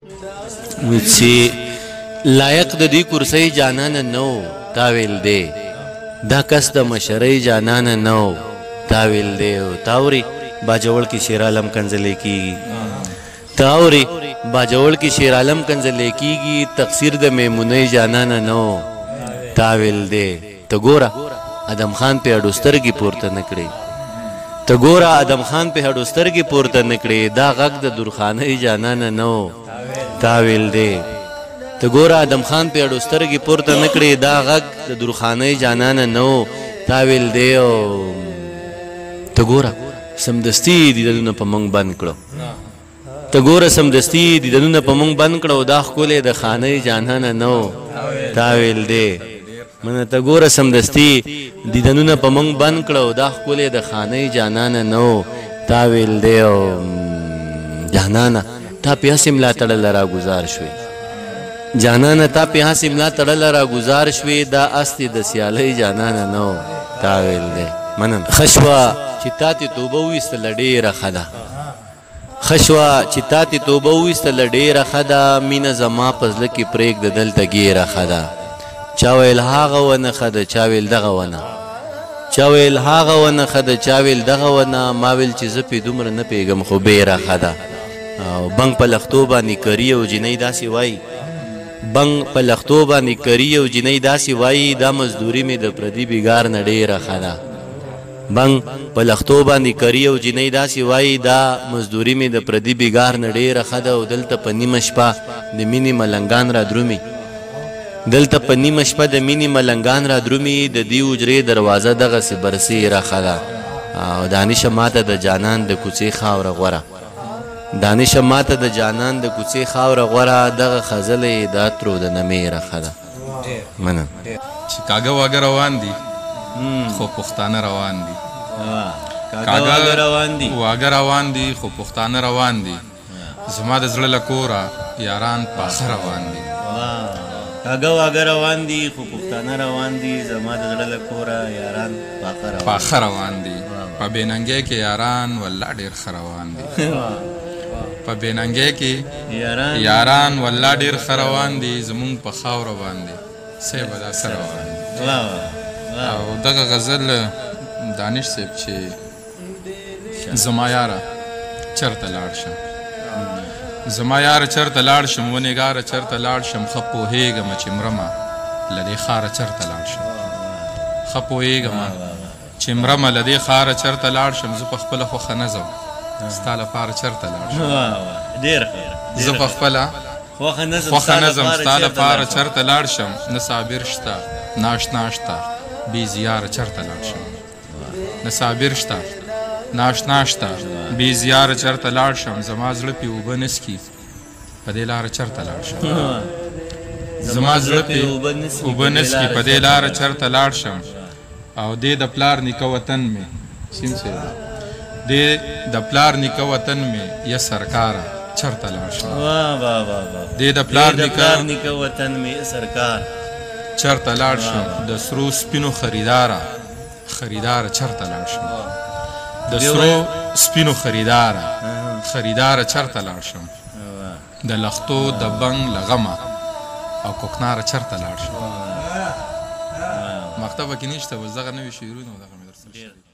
چې لایق د دې کرسۍ جانانه نو تا ویل دی دا کس د مشرۍ جانانه نو تا ویل دی تاوري باجوړ کې شیر عالم کنځلې کیږي تاوري باجوړ کې شیر عالم کنځلې کیږي تقصیر د میمونۍ جانانه نو تا ویل دی ته ګوره ادم خان په اډو سترګې پورته نه کړې ته ګوره ادم خان په اډو سترګې پورته نه کړې دا غږ د درخانۍ جانانه نو تا ویل دی ته ګوره ادم خان په اډو سترګې پورته نه کړې دا غږ د درخانۍ جانانه نو تا ویل دی او ته ګوره سمدستي دیدنونه په موږ بند کړو ته ګوره سمدستي دیدنونه په موږ بند کړو دا ښکلې د خانۍ جانانه نو تا ویل دی منه ته ګوره سمدستي دیدنونه په موږ بند کړو دا ښکلې د خانۍ جانانه نو تا ویل دی او جانانه تا په هسې ملا تړله راګزار شوې جانانه تا په هسې ملا تړله راګزار شوې دا استې د سیالۍ جانانه نو تا ویل دی منم ښه شوه چې تا تې توبه وویستله ډېره ښه ده ښه شوه چې تا تې توبه وویستله ډېره ښه ده مینه زما په زړه کې پرېږده دلته ګیره ښه ده چا ویل هغه ونه ښه ده چا ویل دغه ونه چا ویل هغه ونه ښه ده چا ویل دغه ونه ما ویل چې زه پې دومره نه پوهېږم خو بیره ښه ده او بنګ په لښتو باندې کري او جینۍ داسې وایي بنګ په لښتو باندې کري او جینۍ داسې وایي دا مزدوري مې د پردي بېګار نه ډېره ښه ده بنګ په لښتو باندې کري او جینۍ داسې وایي دا مزدوري مې د پردي بېګار نه ډېره ښه ده او دلته په نیمه شپه د مینې ملنګان را درومي دلته په نیمه شپه د مینې ملنګان را درومي د دې حجرې دروازه دغسې برسېره ښه ده او دانشه ماته د جانان د کوڅې خاوره غوره دانشه ماته د جانان د کوڅې خاوره غوره دغه خزلې د عطرو د نمیره ښه ده منم چې کاږه واږه روان دي خو پښتانه روان دي واږه روان دي خو پښتانه روان دي زما د زړه له کوره یاران پاخه روان دي کاږه واږه روان دي خو پښتانه روان دي زما د زړه له کوره یاران پاخه روان دي په بېننګۍ کې یاران والله ډېر ښه روان دي په بېننګۍ کې یاران والله ډېر ښه روان دي زمونږ په خاوره باندې صیب دا ښه روان دي او دغه غزل دانش صاحب چې زما یاره چرته لاړ شم زما یاره چرته لاړ شم ونېګاره چرته لاړ شم ښه پوهېږم چې مرمه له دې ښاره چرته لاړ شم ښه پوهېږم چې مرمه له دې ښاره چرته لاړ شم زه په خپله خوښه نه ځم ستا لپاره چرته لاړ شم زه په خپله خوښه نه ځم ستا لپاره چرته لاړ شم نه صابر شته نه اشنا شته بې زیاره چرته لاړ شم نه صابر شته نه اشنا شته بې زیاره چرته لاړ شم زما زړه پې اوبه نه څکي په دې لاره چرته لاړ شم زما زړه پې اوبه نه څکي په دې لاره چرته لاړ شم او دې د پلار نیکه وطن مې سیم صاحب دې د پلار نیکه وطن مې یا سرکاره چرته لاړ شم دې د پلار نیکه وطن مې سرکار چرته لاړ شم د سرو سپینو خریداره چرته لاړ شم د سرو سپینو خریداره چرته لاړ شم د لښتو د بنګ له غمه او کوکناره چرته لاړ شم مکتبه کې نشته بس دغه نوي شعرونه دغه مې درسره